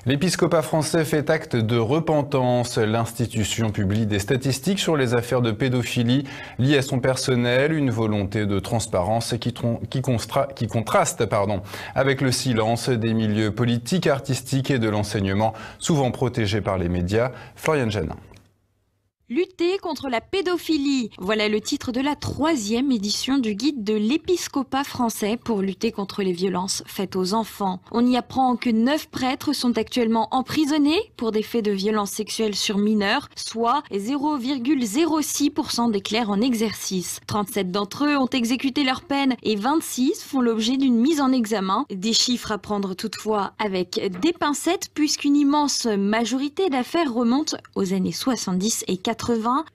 L'épiscopat français fait acte de repentance. L'institution publie des statistiques sur les affaires de pédophilie liées à son personnel, une volonté de transparence qui contraste avec le silence des milieux politiques, artistiques et de l'enseignement, souvent protégés par les médias. Floriane Janin. Lutter contre la pédophilie. Voilà le titre de la 3e édition du guide de l'épiscopat français pour lutter contre les violences faites aux enfants. On y apprend que 9 prêtres sont actuellement emprisonnés pour des faits de violences sexuelles sur mineurs, soit 0,06% des clercs en exercice. 37 d'entre eux ont exécuté leur peine et 26 font l'objet d'une mise en examen. Des chiffres à prendre toutefois avec des pincettes puisqu'une immense majorité d'affaires remonte aux années 70 et 80.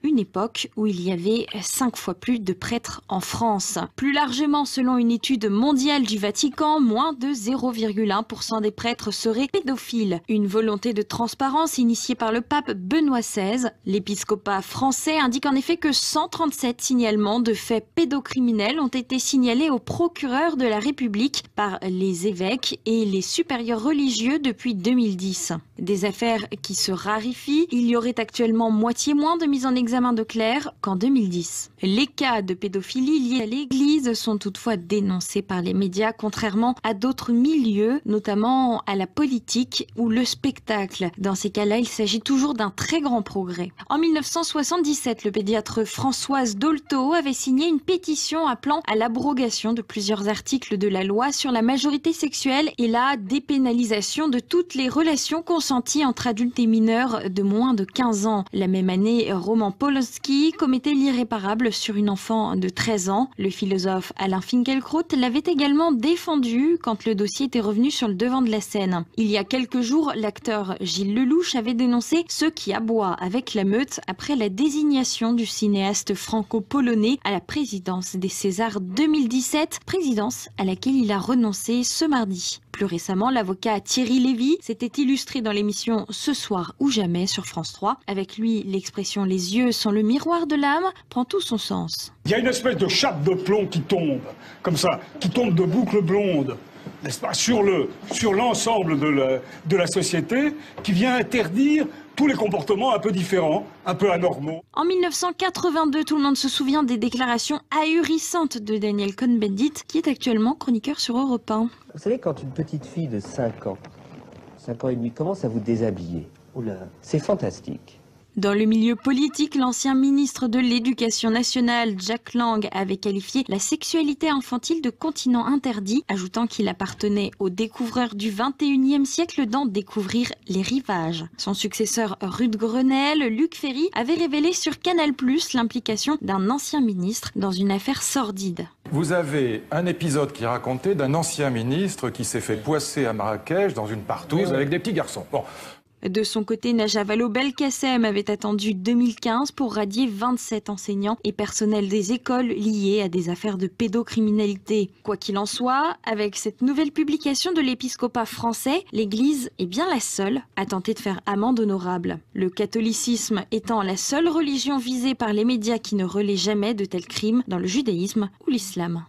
Une époque où il y avait 5 fois plus de prêtres en France. Plus largement, selon une étude mondiale du Vatican, moins de 0,1% des prêtres seraient pédophiles. Une volonté de transparence initiée par le pape Benoît XVI. L'épiscopat français indique en effet que 137 signalements de faits pédocriminels ont été signalés au procureur de la République par les évêques et les supérieurs religieux depuis 2010. Des affaires qui se raréfient. Il y aurait actuellement moitié moins de mise en examen de clercs qu'en 2010. Les cas de pédophilie liés à l'Église sont toutefois dénoncés par les médias, contrairement à d'autres milieux, notamment à la politique ou le spectacle. Dans ces cas-là, il s'agit toujours d'un très grand progrès. En 1977, le pédiatre Françoise Dolto avait signé une pétition appelant à l'abrogation de plusieurs articles de la loi sur la majorité sexuelle et la dépénalisation de toutes les relations consenties entre adultes et mineurs de moins de 15 ans. La même année, Roman Polanski commettait l'irréparable sur une enfant de 13 ans. Le philosophe Alain Finkielkraut l'avait également défendu quand le dossier était revenu sur le devant de la scène. Il y a quelques jours, l'acteur Gilles Lelouch avait dénoncé ceux qui aboient avec la meute après la désignation du cinéaste franco-polonais à la présidence des Césars 2017, présidence à laquelle il a renoncé ce mardi. Plus récemment, l'avocat Thierry Lévy s'était illustré dans l'émission Ce soir ou jamais sur France 3. Avec lui, l'expression « les yeux sont le miroir de l'âme » prend tout son sens. Il y a une espèce de chape de plomb qui tombe, comme ça, qui tombe de boucles blondes, n'est-ce pas, sur l'ensemble de la société, qui vient interdire tous les comportements un peu différents, un peu anormaux. En 1982, tout le monde se souvient des déclarations ahurissantes de Daniel Cohn-Bendit, qui est actuellement chroniqueur sur Europe 1. Vous savez, quand une petite fille de 5 ans et demi, commence à vous déshabiller, c'est fantastique. Dans le milieu politique, l'ancien ministre de l'Éducation nationale, Jack Lang, avait qualifié la sexualité infantile de continent interdit, ajoutant qu'il appartenait aux découvreurs du 21e siècle d'en découvrir les rivages. Son successeur Ruth Grenelle, Luc Ferry, avait révélé sur Canal+ l'implication d'un ancien ministre dans une affaire sordide. Vous avez un épisode qui racontait d'un ancien ministre qui s'est fait poisser à Marrakech dans une partouze avec des petits garçons. Bon. De son côté, Najat Vallaud-Belkacem avait attendu 2015 pour radier 27 enseignants et personnels des écoles liés à des affaires de pédocriminalité. Quoi qu'il en soit, avec cette nouvelle publication de l'épiscopat français, l'Église est bien la seule à tenter de faire amende honorable. Le catholicisme étant la seule religion visée par les médias qui ne relaie jamais de tels crimes dans le judaïsme ou l'islam.